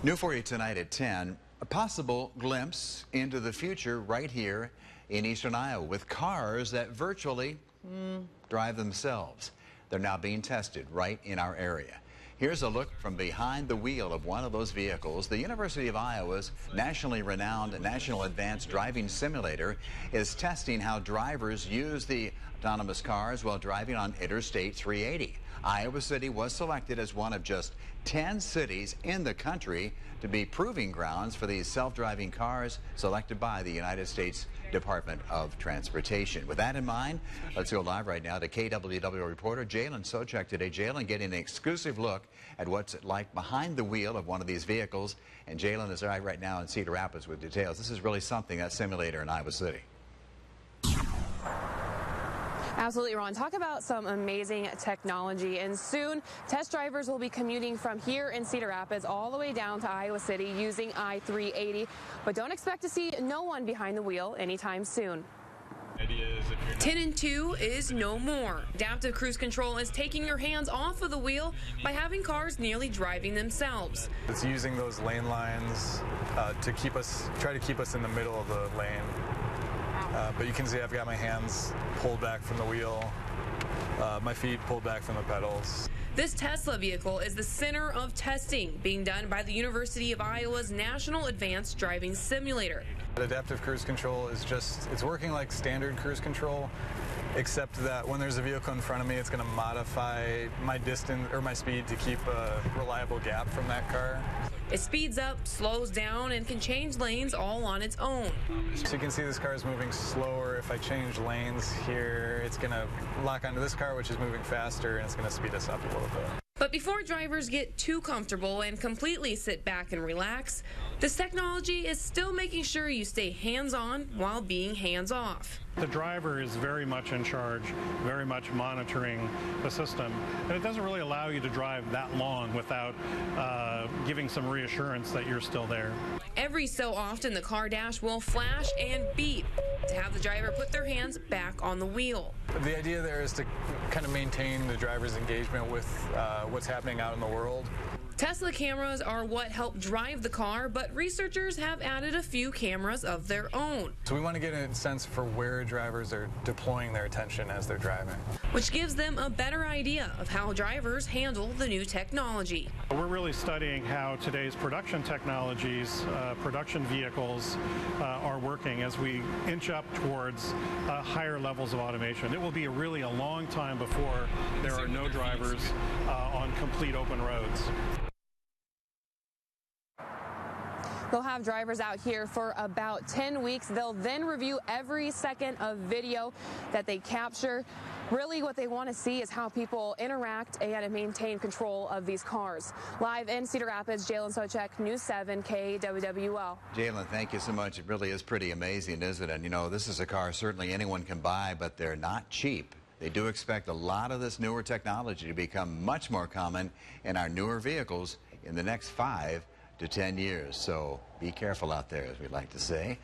New for you tonight at 10, a possible glimpse into the future right here in eastern Iowa with cars that virtually drive themselves. They're now being tested right in our area. Here's a look from behind the wheel of one of those vehicles. The University of Iowa's nationally renowned National Advanced Driving Simulator is testing how drivers use the autonomous cars while driving on Interstate 380. Iowa City was selected as one of just 10 cities in the country to be proving grounds for these self-driving cars selected by the United States Department of Transportation. With that in mind, let's go live right now to KWWL reporter Jalen Socek today. Jalen getting an exclusive look at what's like behind the wheel of one of these vehicles. And Jalen is right now in Cedar Rapids with details. This is really something, that simulator in Iowa City. Absolutely, Ron. Talk about some amazing technology. And soon, test drivers will be commuting from here in Cedar Rapids all the way down to Iowa City using I-380. But don't expect to see no one behind the wheel anytime soon. 10 and 2 is no more. Adaptive cruise control is taking your hands off of the wheel by having cars nearly driving themselves. It's using those lane lines to try to keep us in the middle of the lane. But you can see I've got my hands pulled back from the wheel, my feet pulled back from the pedals. This Tesla vehicle is the center of testing being done by the University of Iowa's National Advanced Driving Simulator. Adaptive cruise control is it's working like standard cruise control, except that when there's a vehicle in front of me, it's going to modify my distance or my speed to keep a reliable gap from that car. It speeds up, slows down, and can change lanes all on its own. So you can see this car is moving slower. If I change lanes here, it's going to lock onto this car, which is moving faster, and it's going to speed us up a little bit. But before drivers get too comfortable and completely sit back and relax, this technology is still making sure you stay hands-on while being hands-off. The driver is very much in charge, very much monitoring the system, and it doesn't really allow you to drive that long without giving some reassurance that you're still there. Every so often, the car dash will flash and beep to have the driver put their hands back on the wheel. The idea there is to kind of maintain the driver's engagement with what's happening out in the world. Tesla cameras are what help drive the car, but researchers have added a few cameras of their own. So we want to get a sense for where drivers are deploying their attention as they're driving, which gives them a better idea of how drivers handle the new technology. We're really studying how today's production technologies, production vehicles are working as we inch up towards higher levels of automation. It will be really a long time before there are no drivers on complete open roads. They'll have drivers out here for about 10 weeks. They'll then review every second of video that they capture. Really what they want to see is how people interact and maintain control of these cars. Live in Cedar Rapids, Jalen Socek, News 7 KWWL. Jalen, thank you so much. It really is pretty amazing, isn't it? And you know, this is a car certainly anyone can buy, but they're not cheap. They do expect a lot of this newer technology to become much more common in our newer vehicles in the next 5 to 10 years. So be careful out there, as we like to say.